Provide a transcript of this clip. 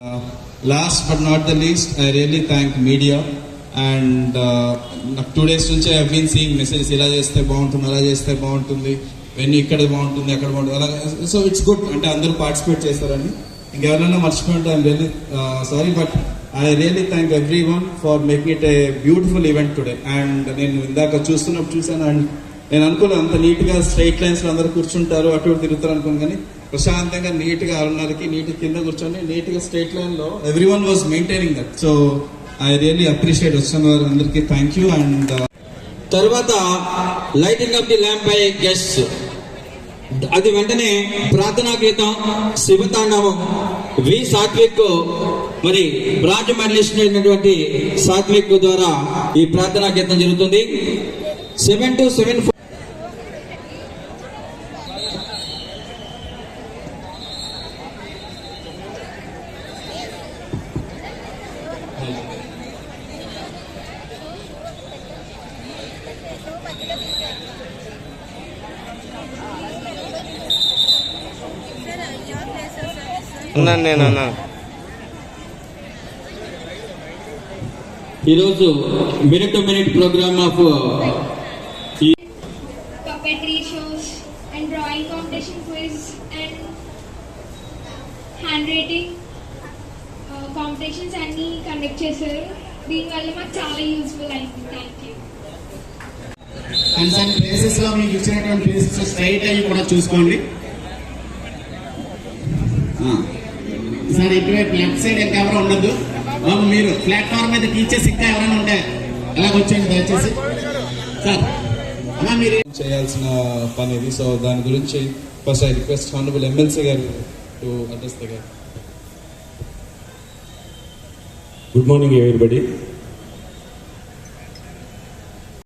Last but not the least, I really thank media and నాకు 2 days నుంచి I been seeing messages ఇలా చేస్తే బాగుంటుంది, అలా చేస్తే బాగుంటుంది, వెన్యూ ఇక్కడ బాగుంటుంది, అక్కడ బాగుంటుంది, అలా. సో ఇట్స్ గుడ్ అంటే అందరూ పార్టిసిపేట్ చేస్తారని. ఇంకెవరైనా మర్చిపోయింటే I'm really sorry, but I really thank everyone for making it a beautiful event today. And నేను ఇందాక చూసాను అండ్ నేను అనుకోలేదు అంత నీట్గా స్ట్రైట్ లైన్స్లో అందరూ కూర్చుంటారు, అటు ఇటు తిరుగుతారు అనుకోను, కానీ ప్రశాంతంగా నీట్గా 6:30కి నీట్ కింద కూర్చొని నీట్గా స్ట్రైట్ లైన్లో every one was maintaining that. So I really appreciate వచ్చిన వారందరికీ థ్యాంక్ యూ. అండ్ తర్వాత lighting of the lamp by guests, అది వెంటనే ప్రార్థనా గీతం శివతాండవం వి సాత్విక్ మరి బ్రాంచ్ మెడలిస్ట్ అయినటువంటి సాత్విక్ ద్వారా ఈ ప్రార్థనా గీతం జరుగుతుంది. 7 to 7. ఈరోజు minute to minute programme of puppetry shows and drawing competition quiz and handwriting competitions అన్ని కండక్ట్ చేశారు. దీనివల్ల మాకు చాలా యూస్ఫుల్ అయింది. Thank you. కన్సర్న్ ప్లేసెస్ లో మీకు ఇచ్చినటువంటి ప్లేసెస్ స్ట్రైట్ అయ్యి కూడా చూసుకోండి. సార్ ఇటువైపు లెఫ్ట్ సైడ్ ఎవరు ఉండదు బాబు. మీరు ప్లాట్ఫామ్ మీద టీచర్స్ ఇంకా ఎవరైనా ఉంటే ఎలాగొచ్చండి దయచేసి. సార్ అమ్మా మీరు చేయాల్సిన పని ఇది. సో దాని గురించి first I request honourable MLC గారు టు అడ్రస్ ద గారు. Good morning everybody.